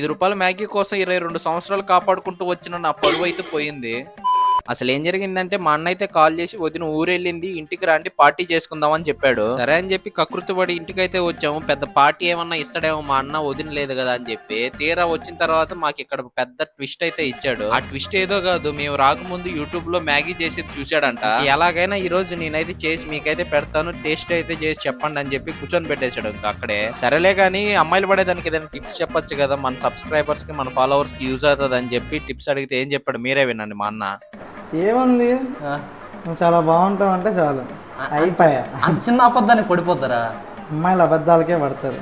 రూ. 5 మ్యాగీ కోసం 22 సంవత్సరాలు కాపాడుకుంటూ వచ్చిన నా పరువు అయితే పోయింది. అసలు ఏం జరిగిందంటే మా అన్న అయితే కాల్ చేసి వదిన ఊరెళ్ళింది ఇంటికి రండి పార్టీ చేసుకుందాం అని చెప్పాడు. సరే అని చెప్పి కకృతి పడి ఇంటికైతే వచ్చాము. పెద్ద పార్టీ ఏమన్నా ఇస్తాడేమో మా అన్న, వదిన లేదు కదా అని చెప్పి. తీరా వచ్చిన తర్వాత మాకు ఇక్కడ పెద్ద ట్విస్ట్ అయితే ఇచ్చాడు. ఆ ట్విస్ట్ ఏదో కాదు, మేము రాకముందు యూట్యూబ్ లో మ్యాగీ చేసేది చూశాడంట. ఎలాగైనా ఈ రోజు నేనైతే చేసి మీకైతే పెడతాను, టేస్ట్ అయితే చేసి చెప్పండి అని చెప్పి కూర్చొని పెట్టేశాడు. ఇంకా అక్కడే సరేలే కానీ అమ్మాయిలు పడేదానికి ఏదైనా టిప్స్ చెప్పొచ్చు కదా, మన సబ్స్క్రైబర్స్ కి మన ఫాలోవర్స్ కి యూజ్ అవుతుంది అని చెప్పి టిప్స్ అడిగితే ఏం చెప్పాడు మీరే వినండి. మా అన్న ఏముంది, నువ్వు చాలా బాగుంటావు అంటే చాలు, అయిపోయా. అంత చిన్న అబద్ధానికి పడిపోతారా? అమ్మాయిలు అబద్ధాలకే పడతారు.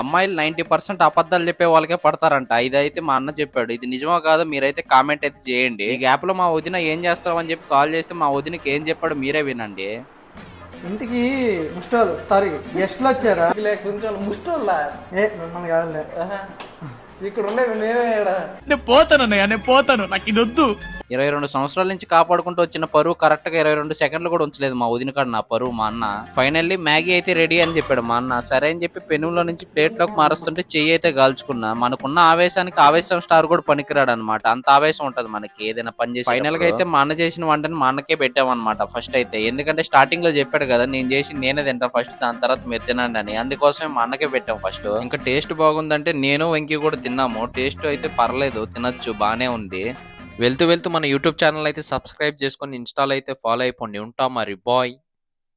అమ్మాయిలు 90% అబద్ధాలు చెప్పే వాళ్ళకే పడతారంట. ఇదైతే మా అన్న చెప్పాడు. ఇది నిజమో కాదో మీరైతే కామెంట్ అయితే చేయండి. ఈ గ్యాప్ లో మా వదిన ఏం చేస్తామని చెప్పి కాల్ చేస్తే మా వదినకి ఏం చెప్పాడు మీరే వినండి. ఇంటికి ముష్టోళ్ళు, సారీ గెస్ట్లు వచ్చారా? కొంచెం ముష్టోళ్ళ మిమ్మల్ని కాదులే, ఇక్కడ ఉండేది మేమే. నేను పోతాను, నాకు ఇది వద్దు. 22 సంవత్సరాల నుంచి కాపాడుకుంటూ వచ్చిన పరువు కరెక్ట్ గా 22 సెకండ్లు కూడా ఉంచలేదు మా వదిన కాడ నా పరువు. మా అన్న ఫైనల్లీ మ్యాగీ అయితే రెడీ అని చెప్పాడు మా అన్న. సరే అని చెప్పి పెనులో నుంచి ప్లేట్ లోకి మారుస్తుంటే చెయ్యి అయితే గాల్చుకున్నా. మనకున్న ఆవేశానికి ఆవేశం స్టార్ కూడా పనికిరాడు అనమాట, అంత ఆవేశం ఉంటది మనకి ఏదైనా పని చేసి. ఫైనల్ గా అయితే మా అన్న చేసిన వంటని మా అన్నకే పెట్టామన్నమాట ఫస్ట్ అయితే. ఎందుకంటే స్టార్టింగ్ లో చెప్పాడు కదా నేను చేసి నేనే తింటా ఫస్ట్, దాని తర్వాత మీరు తినండి అని. అందుకోసమే మా అన్నకే పెట్టాం ఫస్ట్. ఇంకా టేస్ట్ బాగుందంటే నేను వెంకీ కూడా తిన్నాము. టేస్ట్ అయితే పర్లేదు, తినొచ్చు, బానే ఉంది. వెళ్తూ మన యూట్యూబ్ ఛానల్ అయితే సబ్స్క్రైబ్ చేసుకొని ఇన్స్టాల్ అయితే ఫాలో అయిపోండి. ఉంటాం మరి, బాయ్.